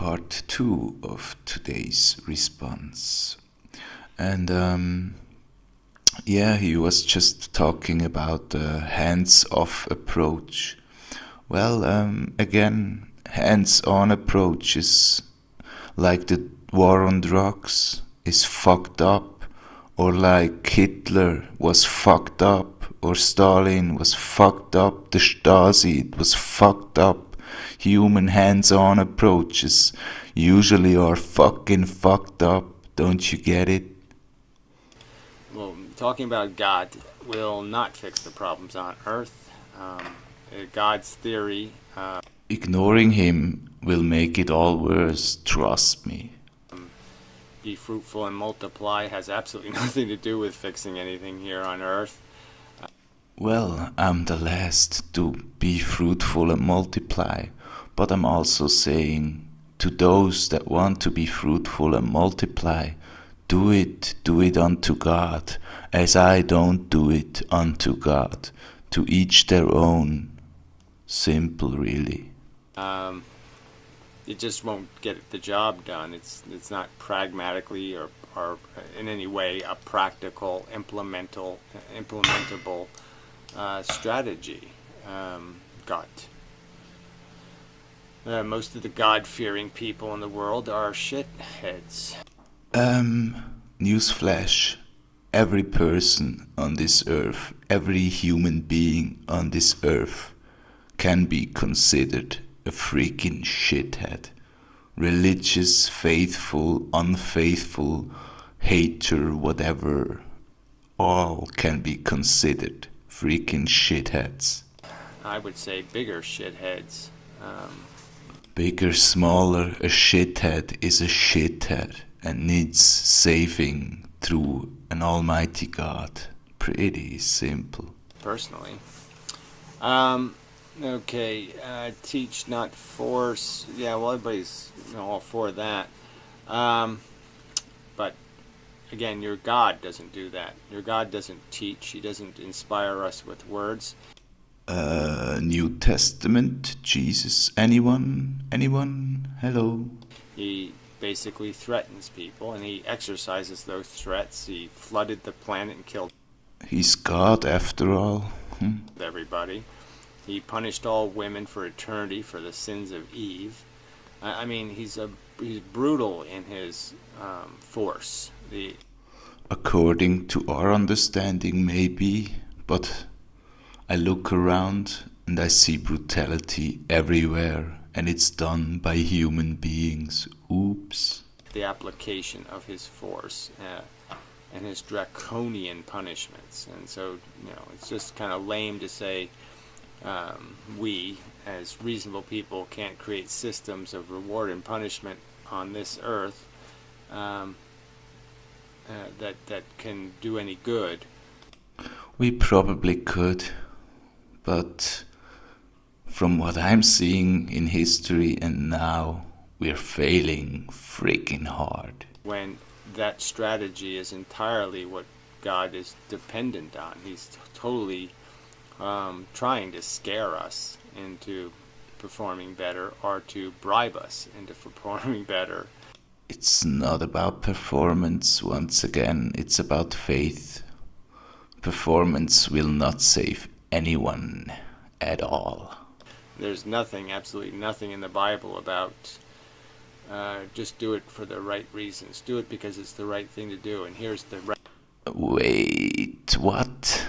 part 2 of today's response. And he was just talking about the hands-off approach. Well, again, hands-on approach is like the war on drugs is fucked up, or like Hitler was fucked up, or Stalin was fucked up, the Stasi, it was fucked up. Human hands-on approaches usually are fucking fucked up, don't you get it? Well, talking about God will not fix the problems on Earth. God's theory... Ignoring him will make it all worse, trust me. Be fruitful and multiply has absolutely nothing to do with fixing anything here on Earth. Well, I'm the last to be fruitful and multiply, but I'm also saying to those that want to be fruitful and multiply, do it unto God, as I don't do it unto God. To each their own. Simple, really. It just won't get the job done. It's not pragmatically or in any way a practical, implementable strategy. Most of the God-fearing people in the world are shitheads. Newsflash. Every person on this earth, every human being on this earth can be considered a freaking shithead. Religious, faithful, unfaithful, hater, whatever, all can be considered freaking shitheads. I would say bigger shitheads. Bigger, smaller, a shithead is a shithead and needs saving through an almighty God. Pretty simple. Personally. Okay, teach, not force. Yeah, well, everybody's all for that. But, again, your God doesn't do that. Your God doesn't teach. He doesn't inspire us with words. New Testament, Jesus, anyone? Hello? He basically threatens people, and he exercises those threats. He flooded the planet and killed He's God, after all. everybody. He punished all women for eternity for the sins of Eve. I mean, he's brutal in his force. According to our understanding, maybe, but I look around and I see brutality everywhere, and it's done by human beings. Oops. The application of his force and his draconian punishments. And so, it's just kind of lame to say we, as reasonable people, can't create systems of reward and punishment on this earth that can do any good. We probably could, but from what I'm seeing in history and now, we're failing freaking hard. When that strategy is entirely what God is dependent on. He's totally trying to scare us into performing better, or to bribe us into performing better. It's not about performance, once again, it's about faith. Performance will not save anyone at all. There's nothing, absolutely nothing in the Bible about just do it for the right reasons. Do it because it's the right thing to do, and here's the right... Wait, what?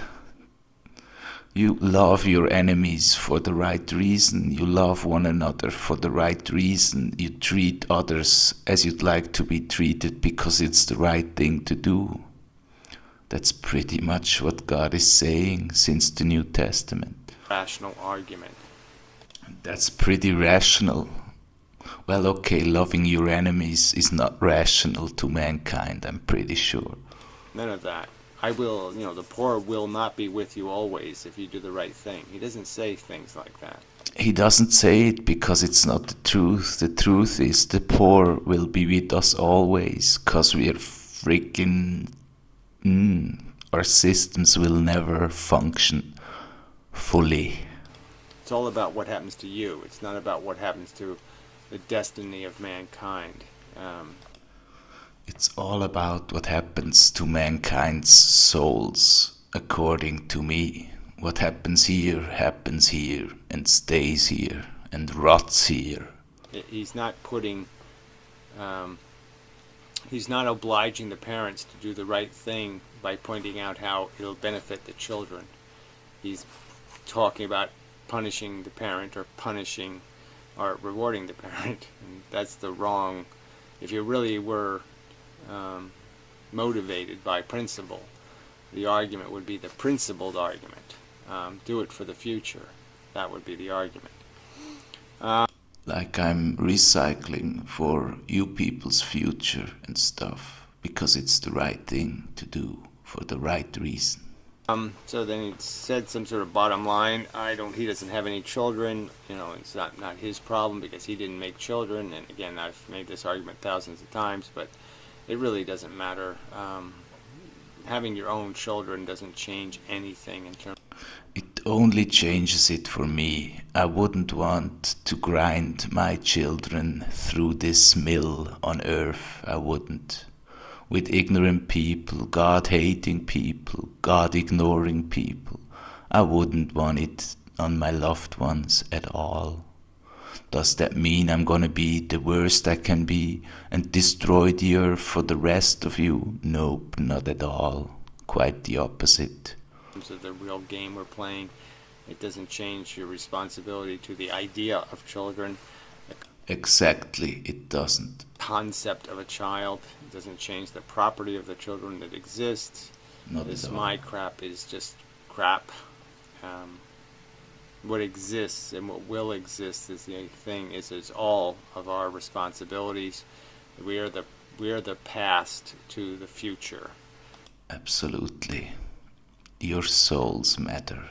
You love your enemies for the right reason. You love one another for the right reason. You treat others as you'd like to be treated because it's the right thing to do. That's pretty much what God is saying since the New Testament. Rational argument. That's pretty rational. Well, okay, loving your enemies is not rational to mankind, I'm pretty sure. None of that. The poor will not be with you always if you do the right thing. He doesn't say things like that. He doesn't say it because it's not the truth. The truth is the poor will be with us always, because we are freaking... our systems will never function fully. It's all about what happens to you. It's not about what happens to the destiny of mankind. It's all about what happens to mankind's souls, according to me. What happens here, and stays here, and rots here. He's not putting, he's not obliging the parents to do the right thing by pointing out how it'll benefit the children. He's talking about punishing the parent or punishing or rewarding the parent, and that's the wrong. If you really were motivated by principle, the argument would be the principled argument. Do it for the future. That would be the argument. Like I'm recycling for you people's future and stuff, because it's the right thing to do for the right reason. So then he said some sort of bottom line. He doesn't have any children. It's not his problem because he didn't make children. And again, I've made this argument thousands of times, but it really doesn't matter. Having your own children doesn't change anything in terms. It only changes it for me. I wouldn't want to grind my children through this mill on earth. I wouldn't. With ignorant people, God-hating people, God-ignoring people. I wouldn't want it on my loved ones at all. Does that mean I'm gonna be the worst I can be and destroy the earth for the rest of you? Nope, not at all. Quite the opposite. In terms of the real game we're playing, it doesn't change your responsibility to the idea of children. Exactly, it doesn't. Concept of a child. It doesn't change the property of the children that exist. This my crap is just crap. What exists and what will exist is the thing. Is all of our responsibilities. We are the past to the future. Absolutely. Your souls matter.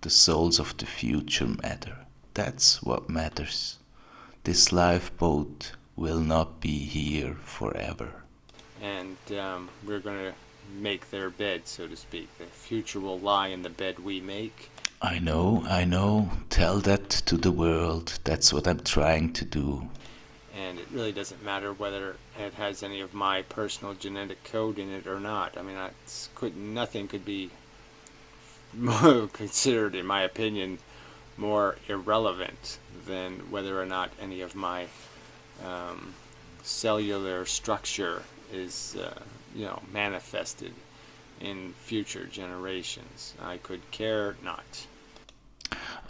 The souls of the future matter. That's what matters. This lifeboat will not be here forever. And we're going to make their bed, so to speak. The future will lie in the bed we make. I know. Tell that to the world. That's what I'm trying to do. And it really doesn't matter whether it has any of my personal genetic code in it or not. I mean, nothing could be considered, in my opinion, more irrelevant than whether or not any of my cellular structure is, manifested in future generations. I could care not.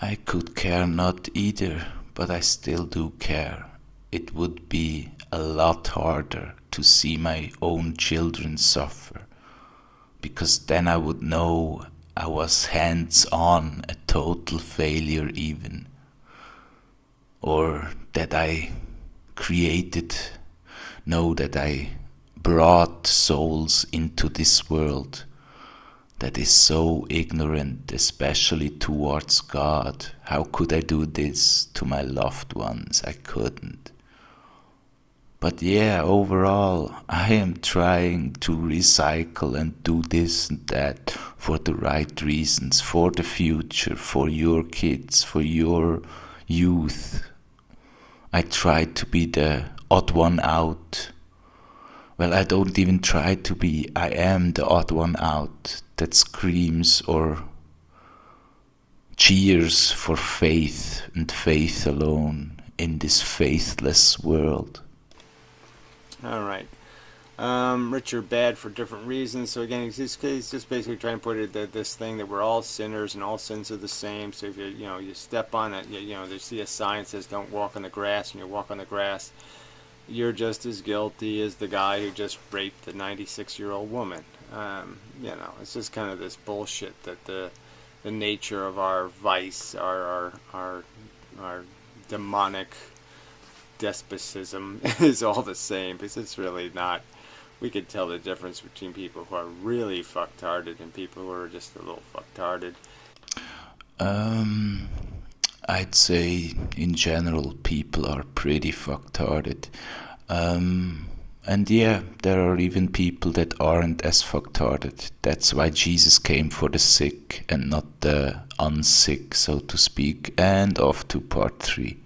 I could care not either, but I still do care. It would be a lot harder to see my own children suffer, because then I would know I was hands-on, a total failure even, or that I that I brought souls into this world that is so ignorant, especially towards God. How could I do this to my loved ones? I couldn't. But yeah, overall, I am trying to recycle and do this and that for the right reasons, for the future, for your kids, for your youth. I try to be the odd one out. Well, I don't even try to be. I am the odd one out that screams or cheers for faith and faith alone in this faithless world. All right. Rich or bad for different reasons. So again, he's just basically trying to put it that this thing that we're all sinners and all sins are the same. So if you step on it, you see a sign that says "Don't walk on the grass," and you walk on the grass, you're just as guilty as the guy who just raped the 96-year-old woman. It's just kind of this bullshit that the nature of our vice, our demonic despotism is all the same, because it's really not. We could tell the difference between people who are really fucktarded and people who are just a little fucktarded. I'd say in general people are pretty fucktarded. And yeah, there are even people that aren't as fucktarded. That's why Jesus came for the sick and not the unsick, so to speak. And off to part 3.